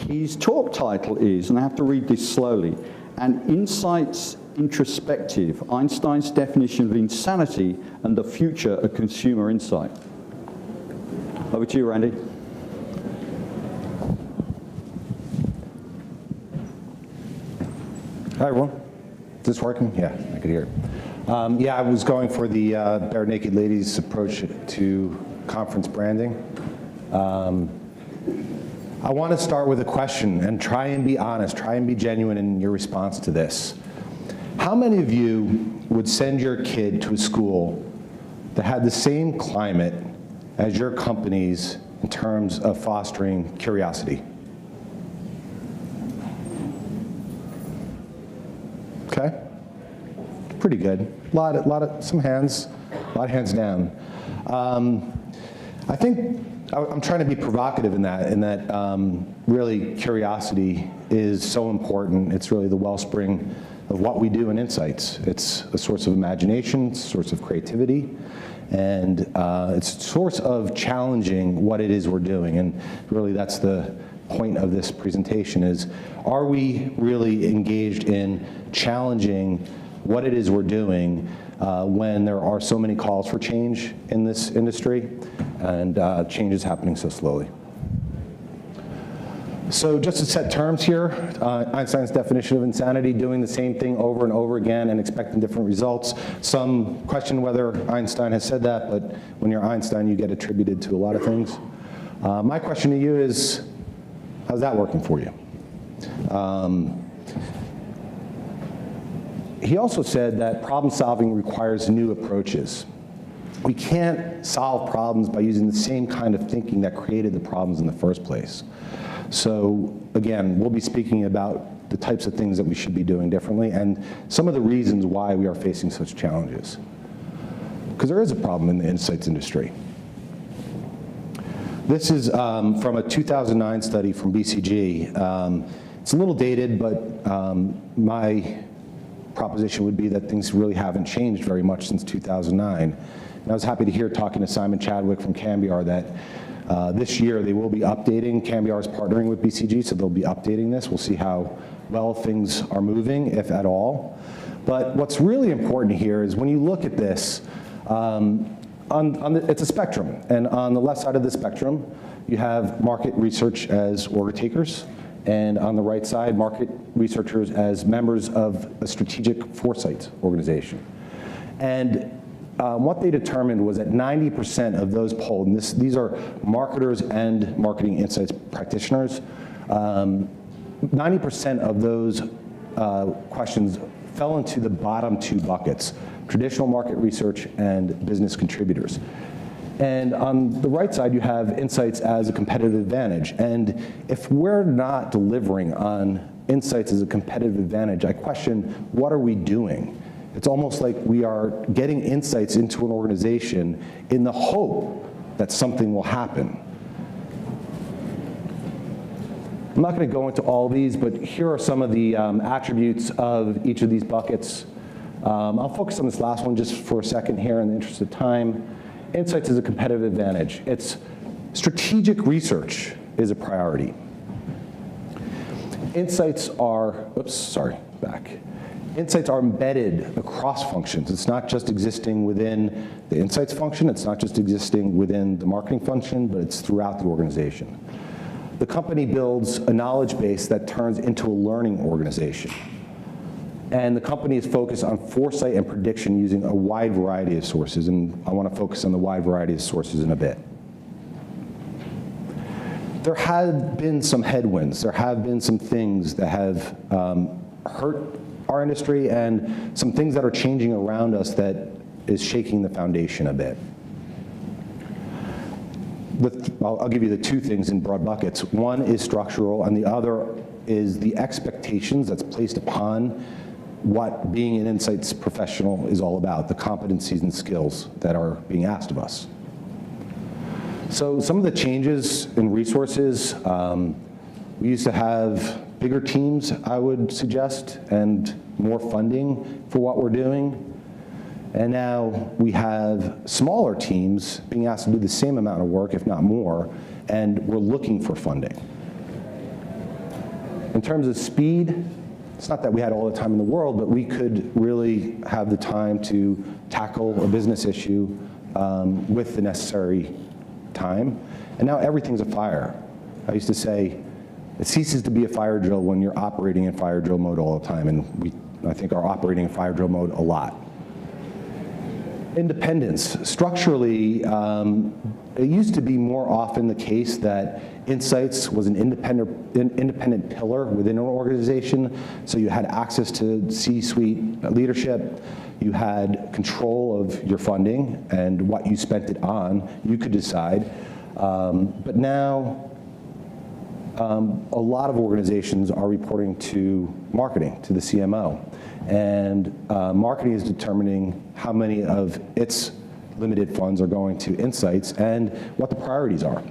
His talk title is, and I have to read this slowly, An Insight's Introspective, Einstein's Definition of Insanity and the Future of Consumer Insight. Over to you, Randy. Hi, everyone. Is this working? Yeah, I could hear it. Yeah, I was going for the Bare Naked Ladies approach to conference branding. I want to start with a question and try and be honest, try and be genuine in your response to this. How many of you would send your kid to a school that had the same climate as your companies in terms of fostering curiosity? Okay, pretty good. Some hands, a lot of hands down. I think I'm trying to be provocative in that really curiosity is so important. It's really the wellspring of what we do in Insights. It's a source of imagination, it's a source of creativity, and it's a source of challenging what it is we're doing. And really that's the point of this presentation is, are we really engaged in challenging what it is we're doing when there are so many calls for change in this industry and change is happening so slowly? So just to set terms here, Einstein's definition of insanity, doing the same thing over and over again and expecting different results. Some question whether Einstein has said that, but when you're Einstein, you get attributed to a lot of things. My question to you is, how's that working for you? He also said that problem solving requires new approaches. We can't solve problems by using the same kind of thinking that created the problems in the first place. So again, we'll be speaking about the types of things that we should be doing differently and some of the reasons why we are facing such challenges. Because there is a problem in the insights industry. This is from a 2009 study from BCG. It's a little dated, but my proposition would be that things really haven't changed very much since 2009. And I was happy to hear, talking to Simon Chadwick from Cambiar, that this year they will be updating. Cambiar is partnering with BCG, so they'll be updating this. We'll see how well things are moving, if at all. But what's really important here is when you look at this, it's a spectrum. And on the left side of the spectrum, you have market research as order takers. And on the right side, market researchers as members of a strategic foresight organization. And what they determined was that 90% of those polled, and these are marketers and marketing insights practitioners, 90% of those questions fell into the bottom two buckets, traditional market research and business contributors. And on the right side, you have insights as a competitive advantage. And if we're not delivering on insights as a competitive advantage, I question, what are we doing? It's almost like we are getting insights into an organization in the hope that something will happen. I'm not going to go into all these, but here are some of the attributes of each of these buckets. I'll focus on this last one just for a second here in the interest of time. Insights is a competitive advantage. It's strategic research is a priority. Insights are, Insights are embedded across functions. It's not just existing within the insights function, it's not just existing within the marketing function, but it's throughout the organization. The company builds a knowledge base that turns into a learning organization. And the company is focused on foresight and prediction using a wide variety of sources, and I want to focus on the wide variety of sources in a bit. There have been some headwinds. There have been some things that have hurt our industry and some things that are changing around us that is shaking the foundation a bit. I'll give you the two things in broad buckets. One is structural, and the other is the expectations that's placed upon what being an insights professional is all about, the competencies and skills that are being asked of us. So some of the changes in resources, we used to have bigger teams, I would suggest, and more funding for what we're doing. And now we have smaller teams being asked to do the same amount of work, if not more, and we're looking for funding. In terms of speed, it's not that we had all the time in the world, but we could really have the time to tackle a business issue with the necessary time. And now everything's a fire. I used to say, it ceases to be a fire drill when you're operating in fire drill mode all the time, and I think are operating in fire drill mode a lot. Independence. Structurally, it used to be more often the case that insights was an independent pillar within an organization, so you had access to C-suite leadership, you had control of your funding and what you spent it on, you could decide. But now, a lot of organizations are reporting to marketing, to the CMO. And marketing is determining how many of its limited funds are going to insights and what the priorities are.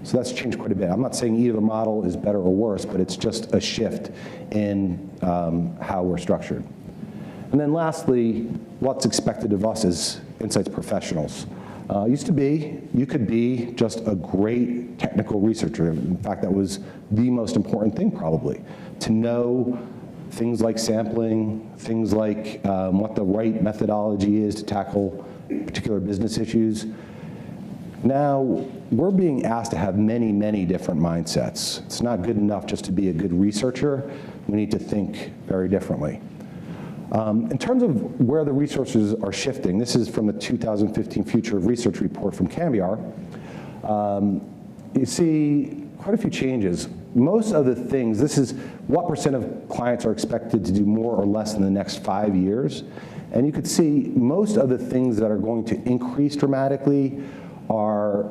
So that's changed quite a bit. I'm not saying either model is better or worse, but it's just a shift in how we're structured. And then lastly, what's expected of us as insights professionals. Used to be, you could be just a great technical researcher. In fact, that was the most important thing probably, to know things like sampling, things like what the right methodology is to tackle particular business issues. Now, we're being asked to have many, many different mindsets. It's not good enough just to be a good researcher. We need to think very differently. In terms of where the resources are shifting, this is from the 2015 Future of Research report from Cambiar. You see quite a few changes. Most of the things, this is what % of clients are expected to do more or less in the next 5 years. And you could see most of the things that are going to increase dramatically are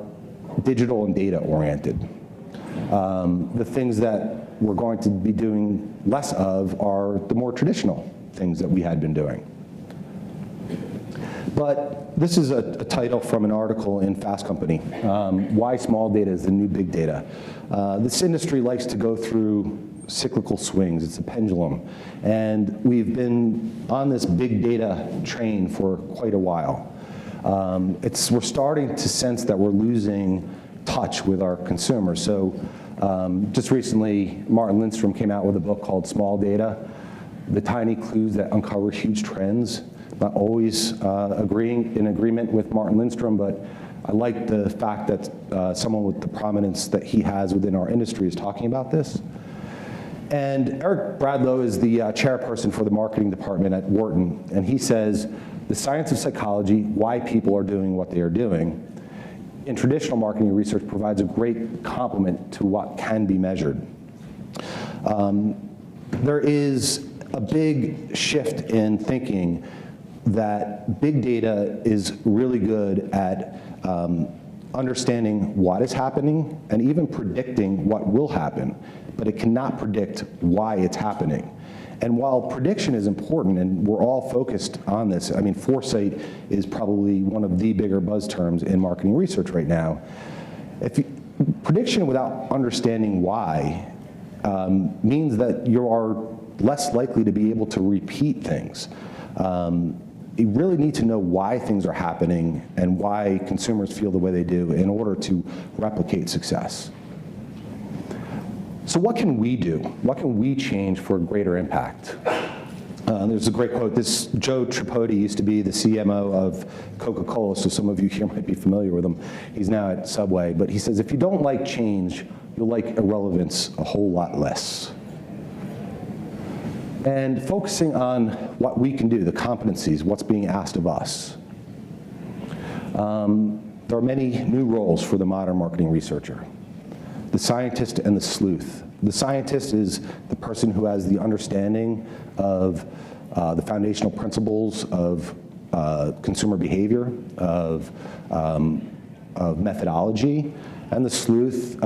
digital and data oriented. The things that we're going to be doing less of are the more traditional things that we had been doing. But this is a title from an article in Fast Company, Why Small Data is the New Big Data. This industry likes to go through cyclical swings. It's a pendulum. And we've been on this big data train for quite a while. We're starting to sense that we're losing touch with our consumers. So just recently, Martin Lindstrom came out with a book called Small Data, The Tiny Clues That Uncover Huge Trends. Not always in agreement with Martin Lindstrom, but I like the fact that someone with the prominence that he has within our industry is talking about this. And Eric Bradlow is the chairperson for the marketing department at Wharton, and he says, the science of psychology, why people are doing what they are doing, in traditional marketing research provides a great complement to what can be measured. There is a big shift in thinking that big data is really good at understanding what is happening and even predicting what will happen, but it cannot predict why it's happening. And while prediction is important, and we're all focused on this, I mean, foresight is probably one of the bigger buzz terms in marketing research right now. Prediction without understanding why means that you are less likely to be able to repeat things. You really need to know why things are happening and why consumers feel the way they do in order to replicate success. So what can we do? What can we change for greater impact? There's a great quote. This Joe Tripodi used to be the CMO of Coca-Cola, so some of you here might be familiar with him. He's now at Subway, but he says, if you don't like change, you'll like irrelevance a whole lot less. And focusing on what we can do, the competencies, what's being asked of us. There are many new roles for the modern marketing researcher. The scientist and the sleuth. The scientist is the person who has the understanding of the foundational principles of consumer behavior, of methodology. And the sleuth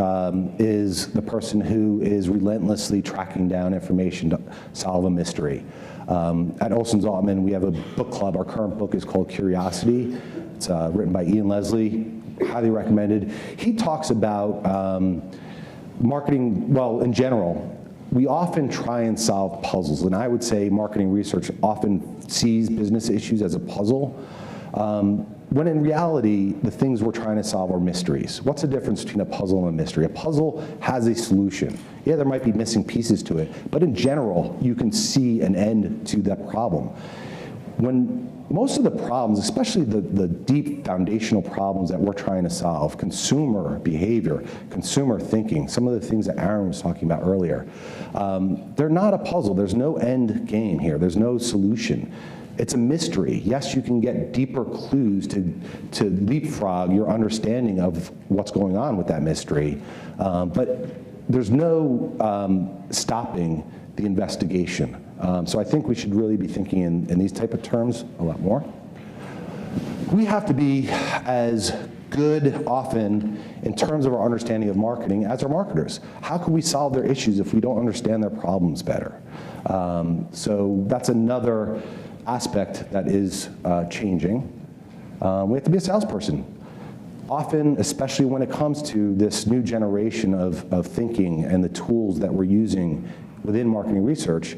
is the person who is relentlessly tracking down information to solve a mystery. At Olson's Altman, we have a book club. Our current book is called Curiosity. It's written by Ian Leslie, highly recommended. He talks about marketing, well, in general, we often try and solve puzzles. And I would say marketing research often sees business issues as a puzzle. When in reality, the things we're trying to solve are mysteries. What's the difference between a puzzle and a mystery? A puzzle has a solution. Yeah, there might be missing pieces to it, but in general, you can see an end to that problem. When most of the problems, especially the deep foundational problems that we're trying to solve, consumer behavior, consumer thinking, some of the things that Aaron was talking about earlier, they're not a puzzle. There's no end game here. There's no solution. It's a mystery. Yes, you can get deeper clues to leapfrog your understanding of what's going on with that mystery, but there's no stopping the investigation. So I think we should really be thinking in these type of terms a lot more. We have to be as good often in terms of our understanding of marketing as our marketers. How can we solve their issues if we don't understand their problems better? So that's another aspect that is changing. We have to be a salesperson. Often, especially when it comes to this new generation of thinking and the tools that we're using within marketing research,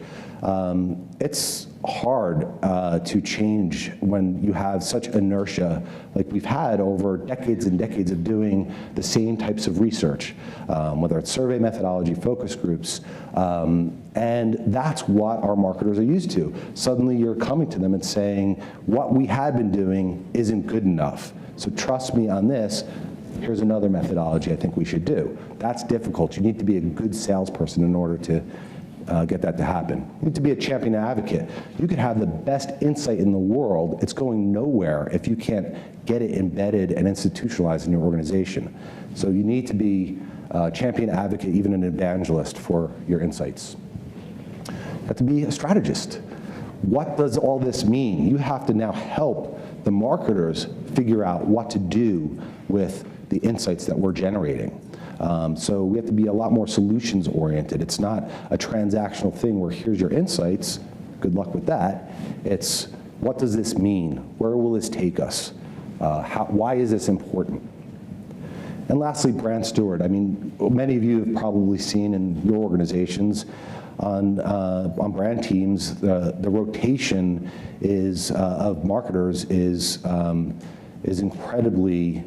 it's hard to change when you have such inertia like we've had over decades and decades of doing the same types of research, whether it's survey methodology, focus groups, and that's what our marketers are used to. Suddenly you're coming to them and saying, what we had been doing isn't good enough, so trust me on this. Here's another methodology I think we should do. That's difficult. You need to be a good salesperson in order to get that to happen. You need to be a champion advocate. You could have the best insight in the world. It's going nowhere if you can't get it embedded and institutionalized in your organization. So you need to be a champion advocate, even an evangelist for your insights. You have to be a strategist. What does all this mean? You have to now help the marketers figure out what to do with the insights that we're generating. So we have to be a lot more solutions oriented. It's not a transactional thing where here's your insights, good luck with that. It's what does this mean? Where will this take us? Why is this important? And lastly, brand steward. I mean, many of you have probably seen in your organizations on brand teams, the rotation of marketers is incredibly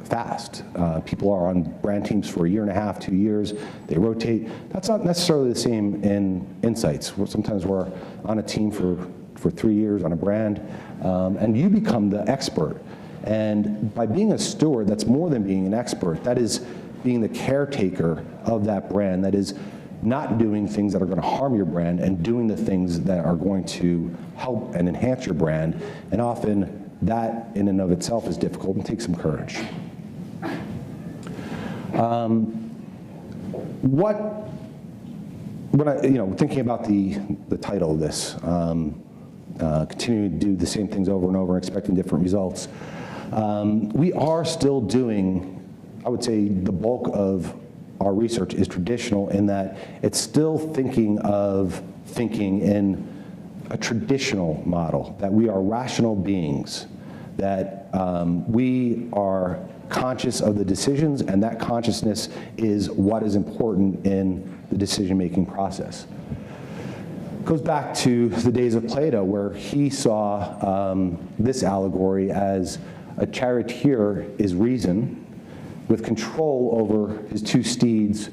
fast. People are on brand teams for a year and a half, 2 years. They rotate. That's not necessarily the same in insights. Sometimes we're on a team for 3 years on a brand, and you become the expert. And by being a steward, that's more than being an expert. That is being the caretaker of that brand. That is not doing things that are going to harm your brand and doing the things that are going to help and enhance your brand. And often that in and of itself is difficult and takes some courage. Thinking about the title of this, continuing to do the same things over and over, expecting different results, we are still doing, I would say, the bulk of our research is traditional in that it's still thinking in a traditional model, that we are rational beings, that we are conscious of the decisions, and that consciousness is what is important in the decision-making process. It goes back to the days of Plato, where he saw this allegory as a charioteer is reason, with control over his two steeds,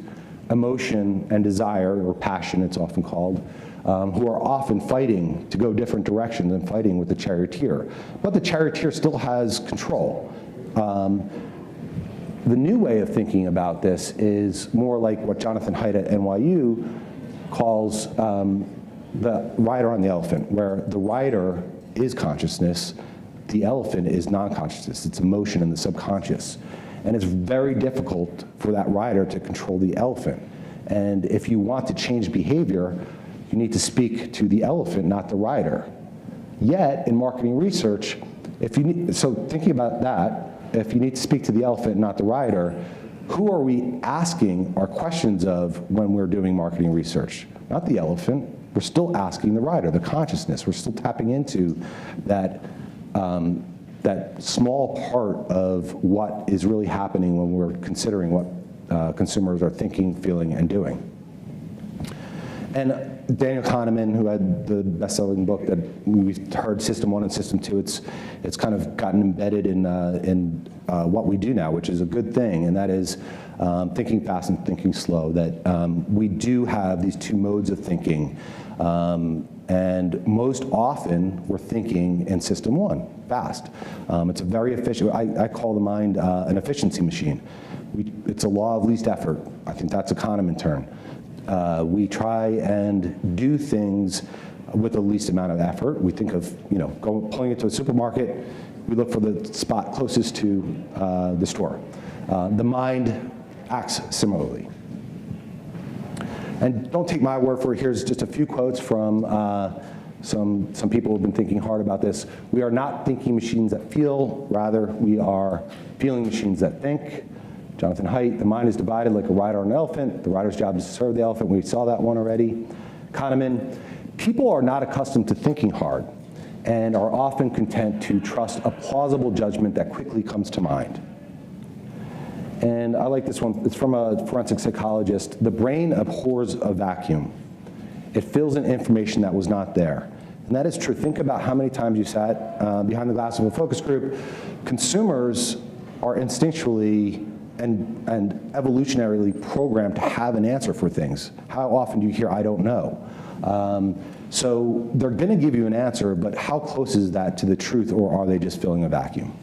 emotion and desire, or passion it's often called, who are often fighting to go different directions and fighting with the charioteer. But the charioteer still has control. The new way of thinking about this is more like what Jonathan Haidt at NYU calls the rider on the elephant, where the rider is consciousness, the elephant is non-consciousness, it's emotion and the subconscious. And it's very difficult for that rider to control the elephant. And if you want to change behavior, you need to speak to the elephant, not the rider. Yet, in marketing research, so thinking about that, if you need to speak to the elephant, not the rider, who are we asking our questions of when we're doing marketing research? Not the elephant. We're still asking the rider, the consciousness. We're still tapping into that small part of what is really happening when we're considering what consumers are thinking, feeling, and doing. And Daniel Kahneman, who had the best-selling book that we heard, System 1 and System 2, it's kind of gotten embedded in what we do now, which is a good thing, and that is thinking fast and thinking slow, that we do have these two modes of thinking, and most often we're thinking in System 1, fast. It's a very efficient, I call the mind an efficiency machine. It's a law of least effort. I think that's a Kahneman term. We try and do things with the least amount of effort. We think of, pulling into a supermarket, we look for the spot closest to the store. The mind acts similarly. And don't take my word for it. Here's just a few quotes from some people who have been thinking hard about this. We are not thinking machines that feel, rather we are feeling machines that think. Jonathan Haidt, the mind is divided like a rider on an elephant. The rider's job is to serve the elephant. We saw that one already. Kahneman, people are not accustomed to thinking hard and are often content to trust a plausible judgment that quickly comes to mind. And I like this one. It's from a forensic psychologist. The brain abhors a vacuum. It fills in information that was not there. And that is true. Think about how many times you sat behind the glass of a focus group. Consumers are instinctually and evolutionarily programmed to have an answer for things. How often do you hear, I don't know? So they're going to give you an answer, but how close is that to the truth, or are they just filling a vacuum?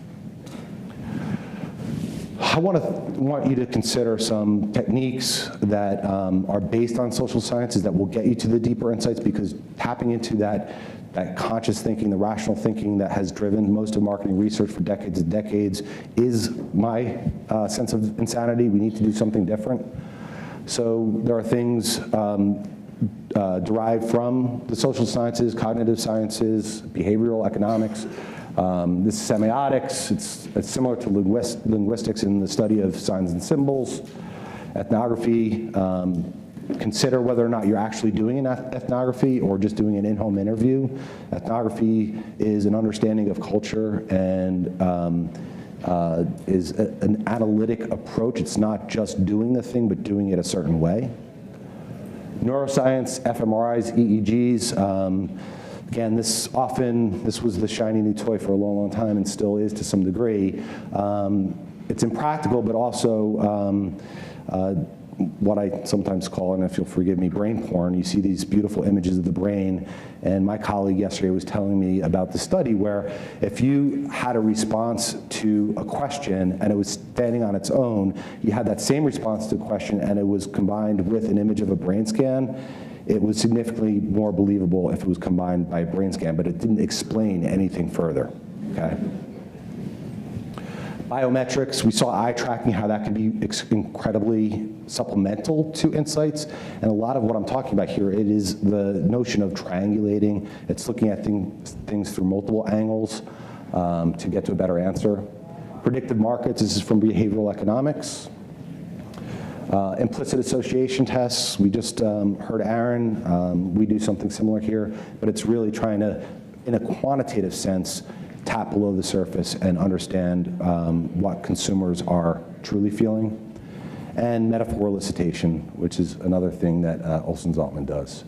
I want you to consider some techniques that are based on social sciences that will get you to the deeper insights, because tapping into that conscious thinking, the rational thinking that has driven most of marketing research for decades and decades is my sense of insanity. We need to do something different. So there are things derived from the social sciences, cognitive sciences, behavioral economics. This is semiotics. It's similar to linguistics in the study of signs and symbols. Ethnography. Consider whether or not you're actually doing an ethnography or just doing an in-home interview. Ethnography is an understanding of culture and is an analytic approach. It's not just doing the thing, but doing it a certain way. Neuroscience, fMRIs, EEGs. Again, this was the shiny new toy for a long, long time and still is to some degree. It's impractical, but also what I sometimes call, and if you'll forgive me, brain porn. You see these beautiful images of the brain, and my colleague yesterday was telling me about the study where if you had a response to a question and it was standing on its own, you had that same response to a question and it was combined with an image of a brain scan, it was significantly more believable if it was combined by a brain scan, but it didn't explain anything further, okay? Biometrics, we saw eye tracking, how that can be incredibly supplemental to insights. And a lot of what I'm talking about here, it is the notion of triangulating. It's looking at things through multiple angles to get to a better answer. Predictive markets, this is from behavioral economics. Implicit association tests, we just heard Aaron, we do something similar here, but it's really trying to, in a quantitative sense, tap below the surface and understand what consumers are truly feeling. And metaphor elicitation, which is another thing that Olson-Zaltman does.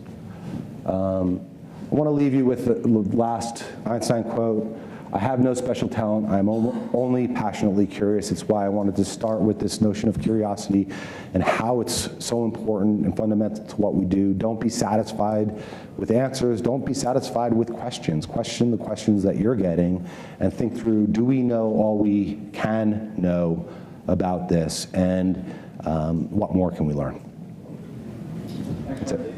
I want to leave you with the last Einstein quote. I have no special talent, I'm only passionately curious. It's why I wanted to start with this notion of curiosity and how it's so important and fundamental to what we do. Don't be satisfied with answers, don't be satisfied with questions. Question the questions that you're getting and think through, do we know all we can know about this, and what more can we learn? That's it.